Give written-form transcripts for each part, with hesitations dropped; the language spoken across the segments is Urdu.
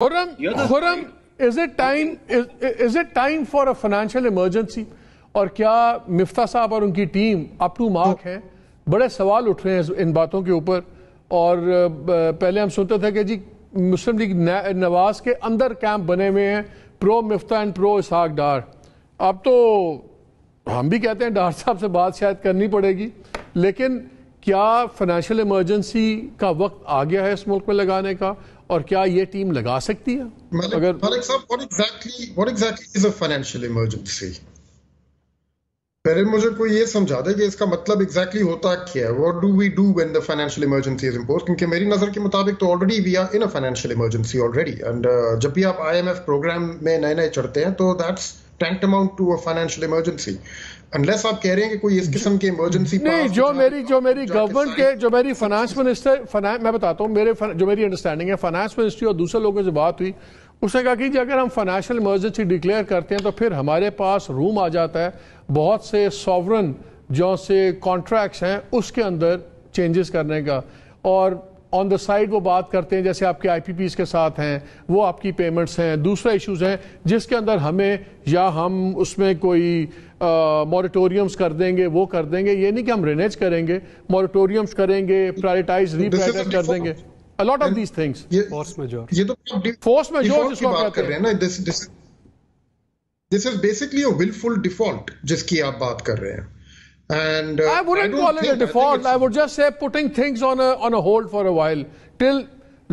Khurram is it time for a financial emergency؟ اور کیا مفتاح صاحب اور ان کی ٹیم اپ ٹو مارک ہے؟ بڑے سوال اٹھ رہے ہیں ان باتوں کے اوپر. اور پہلے ہم سنتے تھے کہ جی مسلم لیگ نواز کے اندر کیمپ بنے ہوئے ہیں، پرو مفتاح اینڈ پرو اسحاق ڈار. اب تو ہم بھی کہتے ہیں ڈار صاحب سے بات شاید کرنی پڑے گی، لیکن کیا فائنینشیل ایمرجنسی کا وقت آ گیا ہے اس ملک میں لگانے کا، اور کیا یہ ٹیم لگا سکتی ہے؟ اگر مالک صاحب what exactly is a financial emergency؟ پہلے مجھے کوئی یہ سمجھا دے کہ اس کا مطلب ایگزیکٹلی ہوتا کیا ہے. What do we do when the financial emergency is imposed؟ کیونکہ میری نظر کے مطابق تو already we are in a financial emergency already. And جب بھی آپ IMF پروگرام میں نئے چڑھتے ہیں تو that's tantamount to a financial emergency. Unless آپ کہہ رہے ہیں کہ کوئی اس قسم کی ایمرجنسی نہیں، جو میری گورنمنٹ کے جو میری فائنانس منسٹر میں بتاتا ہوں، جو میری انڈرسٹینڈنگ ہے فائنانس منسٹری اور دوسرے لوگوں سے بات ہوئی، اس نے کہا کہ جی اگر ہم فائنینشیل ایمرجنسی ڈکلیئر کرتے ہیں تو پھر ہمارے پاس روم آ جاتا ہے بہت سے سوورن جو سے کانٹریکٹس ہیں اس کے اندر چینجز کرنے کا. اور آن دا سائڈ وہ بات کرتے ہیں جیسے آپ کے آئی پی پیز کے ساتھ ہیں، وہ آپ کی پیمنٹس ہیں، دوسرے ایشوز ہیں جس کے اندر ہمیں یا ہم اس میں کوئی موریٹوریمز کر دیں گے، وہ کر دیں گے. یہ نہیں کہ ہم رینیج کریں گے، موریٹوریمز کریں گے، پرائرٹائز ری پرائرٹائز کر دیں گے. A lot of these things. Force majeure. Force majeure جس کو کہتے ہیں نا. This is basically a willful default جس کی آپ بات کر رہے ہیں. And I wouldn't call it a default. I would just say putting things on a hold for a while till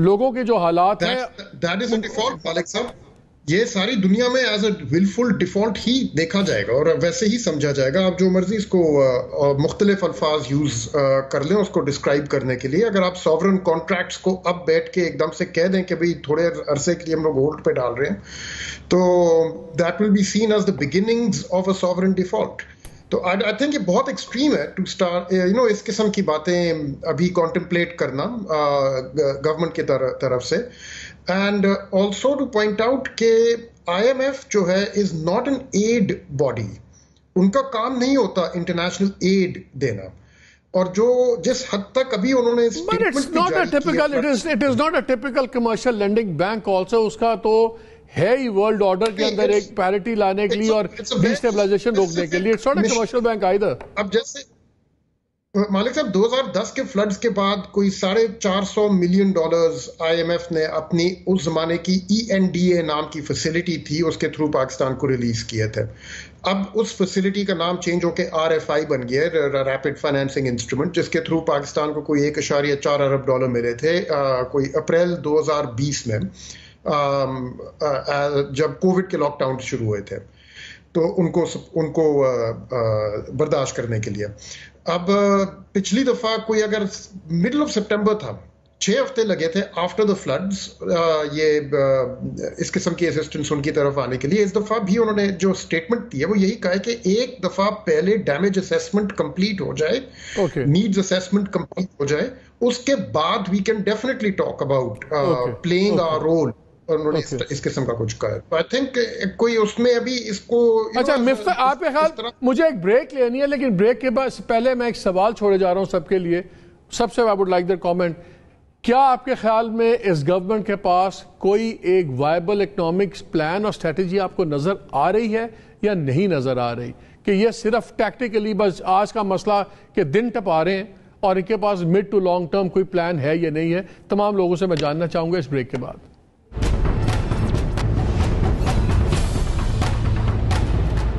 لوگوں کے جو حالات ہیں. That is a default مالک صاحب. یہ ساری دنیا میں ایز اے willful default ہی دیکھا جائے گا اور ویسے ہی سمجھا جائے گا. آپ جو مرضی اس کو مختلف الفاظ یوز کر لیں اس کو ڈسکرائب کرنے کے لیے. اگر آپ سوورن کانٹریکٹس کو اب بیٹھ کے ایک دم سے کہہ دیں کہ بھئی تھوڑے عرصے کے لیے ہم لوگ ہولڈ پہ ڈال رہے ہیں، تو that will be seen as the beginnings of a sovereign default. تو آئی تھنک یہ بہت ایکسٹریم ہے ٹو اسٹارٹ اس قسم کی باتیں ابھی کانٹمپلیٹ کرنا گورنمنٹ کی طرف سے. And also to point out کہ آئی ایم ایف جو ہے is not an aid body. ان کا کام نہیں ہوتا انٹرنیشنل ایڈ دینا. اور جو جس حد تک ابھی انہوں نے it is not a typical commercial lending bank also. اس کا تو ہے ہی ورلڈ آرڈر کے اندر ایک پیرٹی لانے کے لیے اور ڈیسٹیبلائزیشن روکنے کے لیے. It's not a commercial bank either. اب جیسے مالک صاحب 2010 کے فلڈز کے بعد کوئی $450 ملین آئی ایم ایف نے اپنی اس زمانے کی ENDA نام کی فیسلٹی تھی اس کے تھرو پاکستان کو ریلیز کیے تھے. اب اس فیسلٹی کا نام چینج ہو کے RFI بن گیا ہے، ریپڈ فائنینسنگ انسٹرومنٹ، جس کے تھرو پاکستان کو کوئی $1.4 ارب ملے تھے کوئی اپریل 2020 میں جب کووڈ کے لاک ڈاؤن شروع ہوئے تھے تو ان کو برداشت کرنے کے لیے. اب پچھلی دفعہ کوئی اگر مڈل آف سپٹمبر تھا، 6 ہفتے لگے تھے آفٹر دا فلڈز یہ اس قسم کی اسسٹنس ان کی طرف آنے کے لیے. اس دفعہ بھی انہوں نے جو اسٹیٹمنٹ دی ہے وہ یہی کہا ہے کہ ایک دفعہ پہلے ڈیمیج اسیسمنٹ کمپلیٹ ہو جائے، نیڈز اسیسمنٹ کمپلیٹ ہو جائے، اس کے بعد we can definitely talk about playing our role. اس قسم کا کچھ کہا ہے. آئی تھنک کوئی اس میں ابھی اس کو اچھا مفتاح آپ کے خیال، مجھے ایک بریک لینی ہے لیکن بریک کے بعد پہلے میں ایک سوال چھوڑے جا رہا ہوں سب کے لیے. سب سے I would like their comment. کیا آپ کے خیال میں اس گورنمنٹ کے پاس کوئی ایک وائبل اکنامکس پلان اور اسٹریٹجی آپ کو نظر آ رہی ہے یا نہیں نظر آ رہی، کہ یہ صرف ٹیکٹیکلی بس آج کا مسئلہ کہ دن ٹپا رہے ہیں اور ان کے پاس مڈ ٹو لانگ ٹرم کوئی پلان ہے یا نہیں ہے؟ تمام لوگوں سے میں جاننا چاہوں گا اس بریک کے بعد.